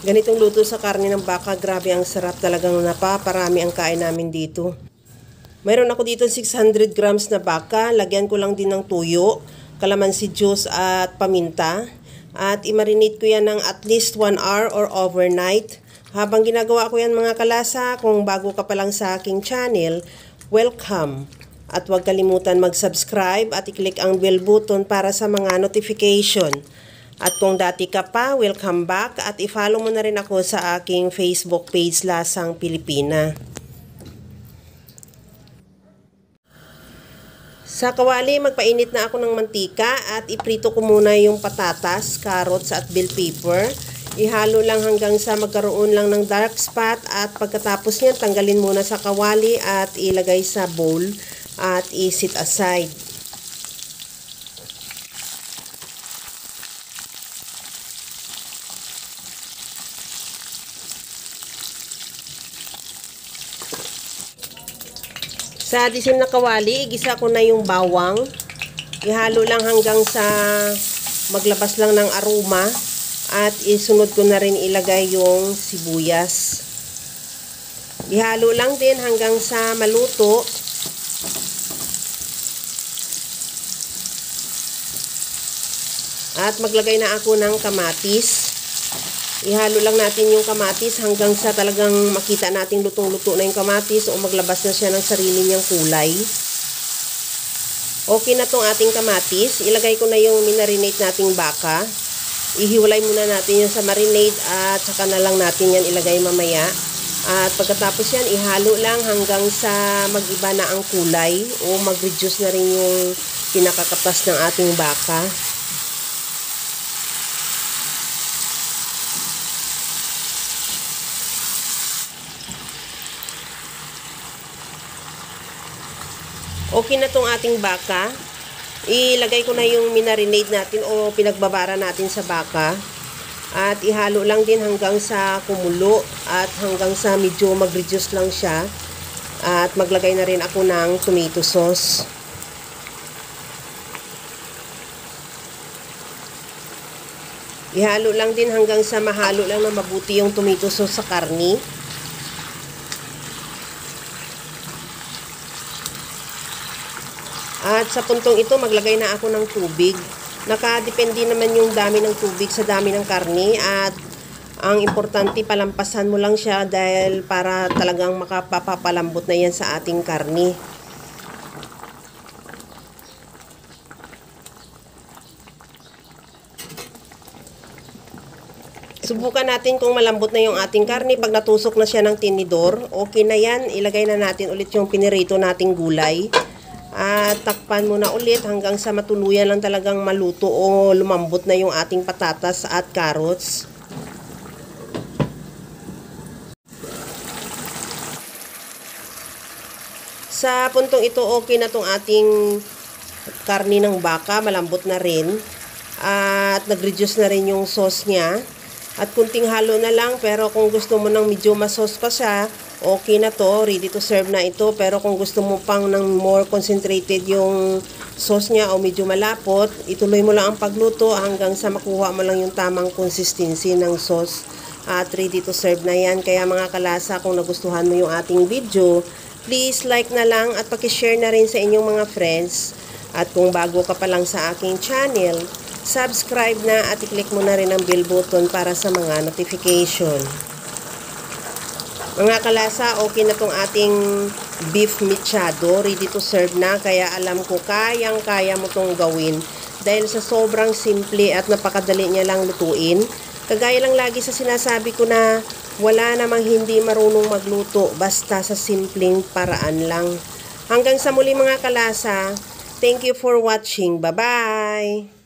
Ganitong luto sa karne ng baka, grabe ang sarap, talagang napaparami ang kain namin dito. Mayroon ako dito 600 grams na baka, lagyan ko lang din ng tuyo, kalamansi juice at paminta. At i-marinate ko yan ng at least 1 hour or overnight. Habang ginagawa ko yan mga kalasa, kung bago ka pa lang sa aking channel, welcome. At huwag kalimutan mag-subscribe at i-click ang bell button para sa mga notification. At kung dati ka pa, welcome back at i-follow mo na rin ako sa aking Facebook page Lasang Pilipina. Sa kawali, magpainit na ako ng mantika at iprito ko muna yung patatas, carrots at bell pepper. Ihalo lang hanggang sa magkaroon lang ng dark spot at pagkatapos niyan, tanggalin muna sa kawali at ilagay sa bowl at i-set aside. Sa disim na kawali, igisa ko na yung bawang. Ihalo lang hanggang sa maglabas lang ng aroma. At isunod ko na rin ilagay yung sibuyas. Ihalo lang din hanggang sa maluto. At maglagay na ako ng kamatis. Ihalo lang natin yung kamatis hanggang sa talagang makita natin lutong-luto na yung kamatis o maglabas na siya ng sarili niyang kulay. Okay na tong ating kamatis. Ilagay ko na yung minarinate nating baka. Ihiwalay muna natin yan sa marinade at saka na lang natin yan ilagay mamaya. At pagkatapos yan, ihalo lang hanggang sa mag-iba na ang kulay o mag-reduce na rin yung pinakakatas ng ating baka. Okay na tong ating baka. Ilagay ko na yung minarinade natin o pinagbabara natin sa baka. At ihalo lang din hanggang sa kumulo at hanggang sa medyo mag-reduce lang siya. At maglagay na rin ako ng tomato sauce. Ihalo lang din hanggang sa mahalo lang na mabuti yung tomato sauce sa karni. At sa puntong ito, maglagay na ako ng tubig. Nakadepende naman yung dami ng tubig sa dami ng karne. At ang importante, palampasan mo lang siya dahil para talagang makapapalambot na yan sa ating karne. Subukan natin kung malambot na yung ating karne. Pag natusok na siya ng tinidor, okay na yan. Ilagay na natin ulit yung pinirito nating gulay. At takpan muna ulit hanggang sa matuluyan lang talagang maluto o lumambot na yung ating patatas at carrots. Sa puntong ito, okay na tong ating karni ng baka, malambot na rin. At nag-reduce na rin yung sauce niya. At kunting halo na lang, pero kung gusto mo ng medyo mas-sauce pa siya, okay na to, ready to serve na ito. Pero kung gusto mo pang ng more concentrated yung sauce niya o medyo malapot, ituloy mo lang ang pagluto hanggang sa makuha mo lang yung tamang consistency ng sauce. At ready to serve na yan. Kaya mga kalasa, kung nagustuhan mo yung ating video, please like na lang at pakishare na rin sa inyong mga friends. At kung bago ka pa lang sa aking channel, subscribe na at i-click mo na rin ang bell button para sa mga notification. Mga kalasa, okay na tong ating beef mechado, ready to serve na. Kaya alam ko, kayang-kaya mo tong gawin. Dahil sa sobrang simple at napakadali niya lang lutuin. Kagaya lang lagi sa sinasabi ko na wala namang hindi marunong magluto basta sa simpleng paraan lang. Hanggang sa muli mga kalasa, thank you for watching. Bye-bye!